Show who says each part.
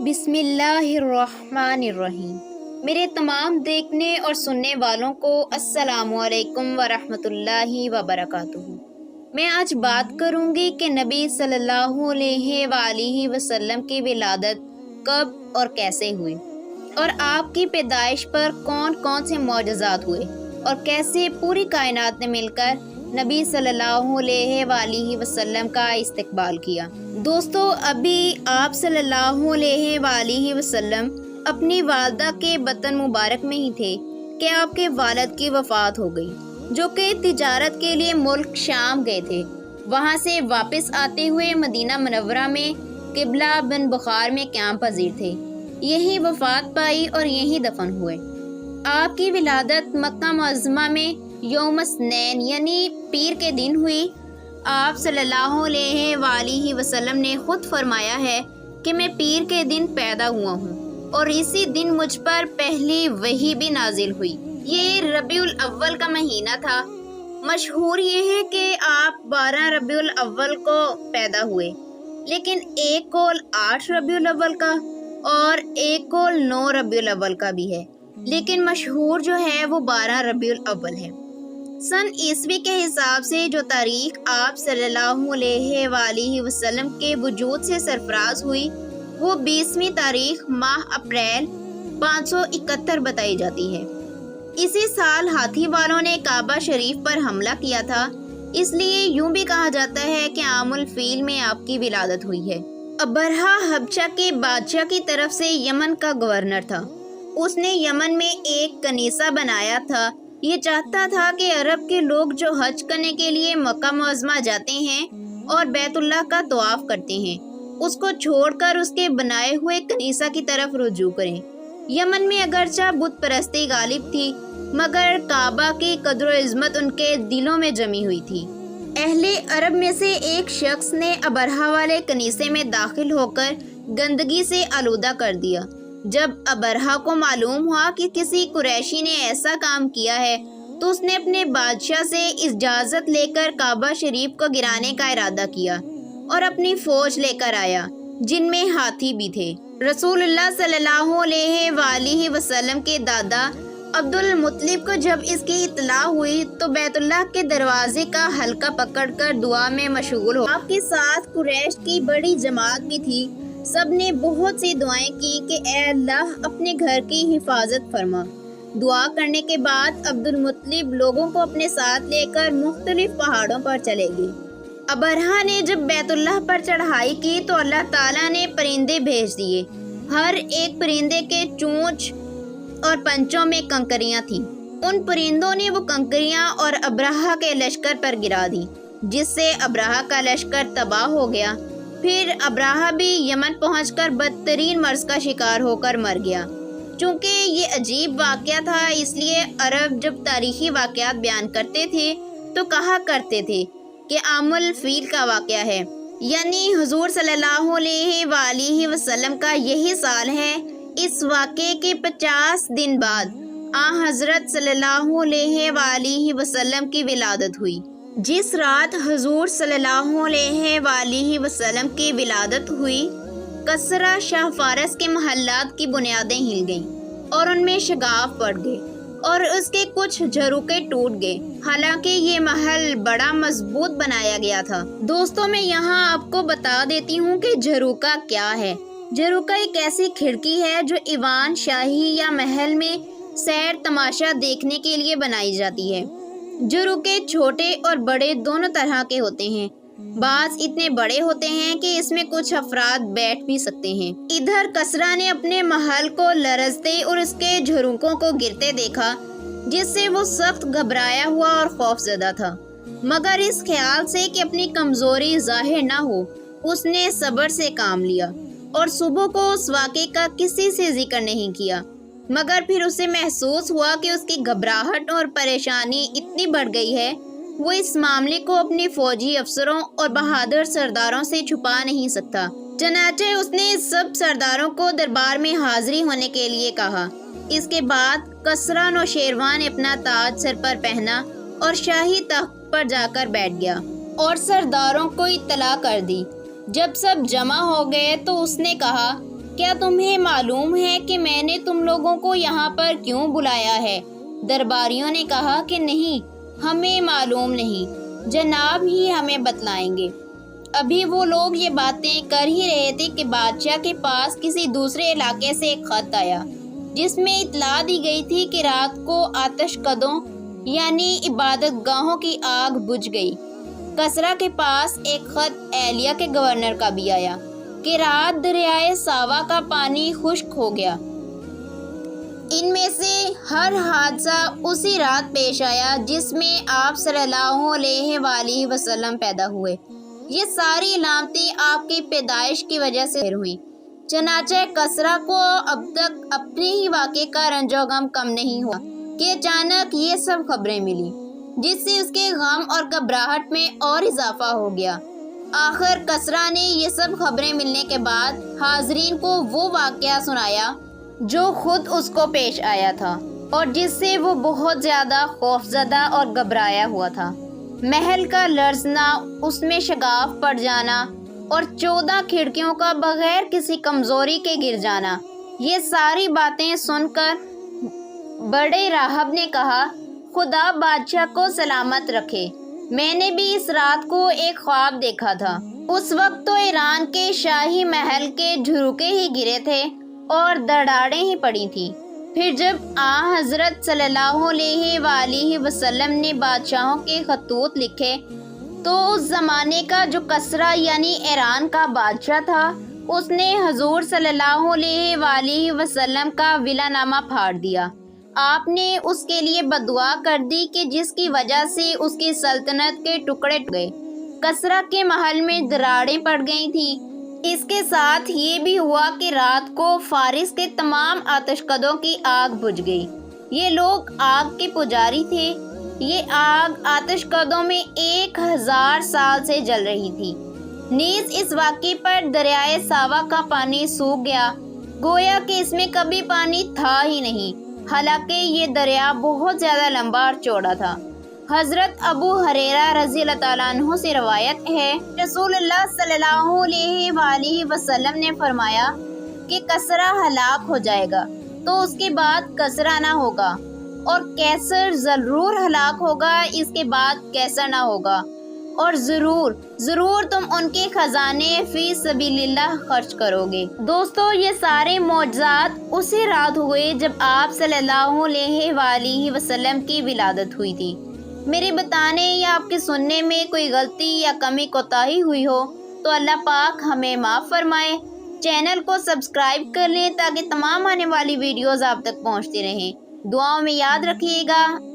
Speaker 1: بسم اللہ الرحمن الرحیم۔ میرے تمام دیکھنے اور سننے والوں کو السلام علیکم ورحمۃ اللہ وبرکاتہ۔ میں آج بات کروں گی کہ نبی صلی اللہ علیہ وآلہ وسلم کی ولادت کب اور کیسے ہوئی، اور آپ کی پیدائش پر کون کون سے معجزات ہوئے، اور کیسے پوری کائنات نے مل کر نبی صلی اللہ علیہ وآلہ وسلم کا استقبال کیا۔ دوستو، ابھی آپ صلی اللہ علیہ وآلہ وسلم اپنی والدہ کے بطن مبارک میں ہی تھے کہ آپ کے والد کی وفات ہو گئی، جو کہ تجارت کے لیے ملک شام گئے تھے۔ وہاں سے واپس آتے ہوئے مدینہ منورہ میں قبلہ بن بخار میں قیام پذیر تھے۔ یہی وفات پائی اور یہی دفن ہوئے۔ آپ کی ولادت مکہ معظمہ میں یوم اثنین یعنی پیر کے دن ہوئی۔ آپ صلی اللہ علیہ وآلہ وسلم نے خود فرمایا ہے کہ میں پیر کے دن پیدا ہوا ہوں، اور اسی دن مجھ پر پہلی وحی بھی نازل ہوئی۔ یہ ربیع الاول کا مہینہ تھا۔ مشہور یہ ہے کہ آپ 12 ربیع الاول کو پیدا ہوئے، لیکن ایک قول 8 ربیع الاول کا اور ایک قول 9 ربیع الاول کا بھی ہے، لیکن مشہور جو ہے وہ 12 ربیع الاول ہے۔ سن عیسوی کے حساب سے جو تاریخ آپ صلی اللہ علیہ وآلہ وسلم کے وجود سے سرفراز ہوئی، وہ 20ویں تاریخ ماہ اپریل 571 بتائی جاتی ہے۔ اسی سال ہاتھی والوں نے کعبہ شریف پر حملہ کیا تھا، اس لیے یوں بھی کہا جاتا ہے کہ عام الفیل میں آپ کی ولادت ہوئی ہے۔ ابرہہ حبشہ کے بادشاہ کی طرف سے یمن کا گورنر تھا۔ اس نے یمن میں ایک کنیسہ بنایا تھا۔ یہ چاہتا تھا کہ عرب کے لوگ جو حج کرنے کے لیے مکہ معظمہ جاتے ہیں اور بیت اللہ کا طواف کرتے ہیں، اس کو چھوڑ کر اس کے بنائے ہوئے کنیسہ کی طرف رجوع کریں۔ یمن میں اگرچہ بت پرستی غالب تھی، مگر کعبہ کی قدر و عظمت ان کے دلوں میں جمی ہوئی تھی۔ اہل عرب میں سے ایک شخص نے ابرہہ والے کنیسے میں داخل ہو کر گندگی سے آلودہ کر دیا۔ جب ابرہہ کو معلوم ہوا کہ کسی قریشی نے ایسا کام کیا ہے، تو اس نے اپنے بادشاہ سے اجازت لے کر کعبہ شریف کو گرانے کا ارادہ کیا اور اپنی فوج لے کر آیا، جن میں ہاتھی بھی تھے۔ رسول اللہ صلی اللہ علیہ وآلہ وسلم کے دادا عبد المطلب کو جب اس کی اطلاع ہوئی تو بیت اللہ کے دروازے کا حلقہ پکڑ کر دعا میں مشغول ہو۔ آپ کے ساتھ قریش کی بڑی جماعت بھی تھی۔ سب نے بہت سی دعائیں کی کہ اے اللہ اپنے گھر کی حفاظت فرما۔ دعا کرنے کے بعد عبد المطلب لوگوں کو اپنے ساتھ لے کر مختلف پہاڑوں پر چلے گئے۔ ابرہہ نے جب بیت اللہ پر چڑھائی کی تو اللہ تعالیٰ نے پرندے بھیج دیے۔ ہر ایک پرندے کے چونچ اور پنچوں میں کنکریاں تھیں۔ ان پرندوں نے وہ کنکریاں اور ابرہہ کے لشکر پر گرا دی، جس سے ابرہہ کا لشکر تباہ ہو گیا۔ پھر ابرہہ بھی یمن پہنچ کر بدترین مرض کا شکار ہو کر مر گیا۔ چونکہ یہ عجیب واقعہ تھا، اس لیے عرب جب تاریخی واقعات بیان کرتے تھے تو کہا کرتے تھے کہ عام الفیل کا واقعہ ہے، یعنی حضور صلی اللہ علیہ وآلہ وسلم کا یہی سال ہے۔ اس واقعے کے 50 دن بعد آن حضرت صلی اللہ علیہ وآلہ وسلم کی ولادت ہوئی۔ جس رات حضور صلی اللہ علیہ وآلہ وسلم کی ولادت ہوئی، کسرا شاہ فارس کے محلات کی بنیادیں ہل گئیں اور ان میں شگاف پڑ گئے اور اس کے کچھ جھروکے ٹوٹ گئے، حالانکہ یہ محل بڑا مضبوط بنایا گیا تھا۔ دوستوں، میں یہاں آپ کو بتا دیتی ہوں کہ جھروکا کیا ہے۔ جھروکا ایک ایسی کھڑکی ہے جو ایوان شاہی یا محل میں سیر تماشا دیکھنے کے لیے بنائی جاتی ہے۔ جھروکے چھوٹے اور بڑے دونوں طرح کے ہوتے ہیں۔ بعض اتنے بڑے ہوتے ہیں کہ اس میں کچھ افراد بیٹھ بھی سکتے ہیں۔ ادھر کسرا نے اپنے محل کو لرزتے اور اس کے جھروکوں کو گرتے دیکھا، جس سے وہ سخت گھبرایا ہوا اور خوف زدہ تھا، مگر اس خیال سے کہ اپنی کمزوری ظاہر نہ ہو، اس نے صبر سے کام لیا اور صبح کو اس واقعے کا کسی سے ذکر نہیں کیا۔ مگر پھر اسے محسوس ہوا کہ اس کی گھبراہٹ اور پریشانی اتنی بڑھ گئی ہے، وہ اس معاملے کو اپنے فوجی افسروں اور بہادر سرداروں سے چھپا نہیں سکتا۔ چنانچہ اس نے سب سرداروں کو دربار میں حاضری ہونے کے لیے کہا۔ اس کے بعد کسرا نوشیروان نے اپنا تاج سر پر پہنا اور شاہی تخت پر جا کر بیٹھ گیا اور سرداروں کو اطلاع کر دی۔ جب سب جمع ہو گئے تو اس نے کہا کیا تمہیں معلوم ہے کہ میں نے تم لوگوں کو یہاں پر کیوں بلایا ہے؟ درباریوں نے کہا کہ نہیں، ہمیں معلوم نہیں، جناب ہی ہمیں بتلائیں گے۔ ابھی وہ لوگ یہ باتیں کر ہی رہے تھے کہ بادشاہ کے پاس کسی دوسرے علاقے سے ایک خط آیا، جس میں اطلاع دی گئی تھی کہ رات کو آتش کدوں یعنی عبادت گاہوں کی آگ بجھ گئی۔ کسرا کے پاس ایک خط ایلیا کے گورنر کا بھی آیا کہ رات دریائے ساوا کا پانی خشک ہو گیا۔ ان میں سے ہر حادثہ اسی رات پیش آیا جس میں آپ صلی اللہ علیہ وآلہ وسلم پیدا ہوئے۔ یہ ساری علامتیں آپ کی پیدائش کی وجہ سے ہوئیں۔ چنانچہ کسرا کو اب تک اپنے ہی واقعے کا رنج و غم کم نہیں ہوا کہ اچانک یہ سب خبریں ملی، جس سے اس کے غم اور گھبراہٹ میں اور اضافہ ہو گیا۔ آخر کسرا نے یہ سب خبریں ملنے کے بعد حاضرین کو وہ واقعہ سنایا جو خود اس کو پیش آیا تھا اور جس سے وہ بہت زیادہ خوفزدہ اور گھبرایا ہوا تھا۔ محل کا لرزنا، اس میں شگاف پڑ جانا اور 14 کھڑکیوں کا بغیر کسی کمزوری کے گر جانا، یہ ساری باتیں سن کر بڑے راہب نے کہا، خدا بادشاہ کو سلامت رکھے، میں نے بھی اس رات کو ایک خواب دیکھا تھا۔ اس وقت تو ایران کے شاہی محل کے جھروکے ہی گرے تھے اور دراڑیں ہی پڑی تھیں۔ پھر جب حضرت صلی اللہ علیہ وآلہ وسلم نے بادشاہوں کے خطوط لکھے تو اس زمانے کا جو کسرا یعنی ایران کا بادشاہ تھا، اس نے حضور صلی اللہ علیہ وآلہ وسلم کا ولا نامہ پھاڑ دیا۔ آپ نے اس کے لیے بددعا کر دی کہ جس کی وجہ سے اس کی سلطنت کے ٹکڑے گئے۔ کسرا کے محل میں دراڑیں پڑ گئی تھیں۔ اس کے ساتھ یہ بھی ہوا کہ رات کو فارس کے تمام آتش کدوں کی آگ بجھ گئی۔ یہ لوگ آگ کے پجاری تھے۔ یہ آگ آتش کدوں میں 1000 سال سے جل رہی تھی۔ نیز اس واقعے پر دریائے ساوا کا پانی سوکھ گیا، گویا کہ اس میں کبھی پانی تھا ہی نہیں، حالانکہ یہ دریا بہت زیادہ لمبا اور چوڑا تھا۔ حضرت ابو ہریرہ رضی اللہ تعالیٰ عنہ سے روایت ہے، رسول اللہ صلی اللہ علیہ وآلہ وسلم نے فرمایا کہ کسرا ہلاک ہو جائے گا تو اس کے بعد کسرا نہ ہوگا، اور کیسر ضرور ہلاک ہوگا، اس کے بعد کیسر نہ ہوگا، اور ضرور تم ان کے خزانے فی سبیل اللہ خرچ کرو گے۔ دوستو، یہ سارے معجزات اسی رات ہوئے جب آپ صلی اللہ علیہ وآلہ وسلم کی ولادت ہوئی تھی۔ میرے بتانے یا آپ کے سننے میں کوئی غلطی یا کمی کوتاہی ہوئی ہو تو اللہ پاک ہمیں معاف فرمائے۔ چینل کو سبسکرائب کر لیں تاکہ تمام آنے والی ویڈیوز آپ تک پہنچتی رہیں۔ دعاؤں میں یاد رکھیے گا۔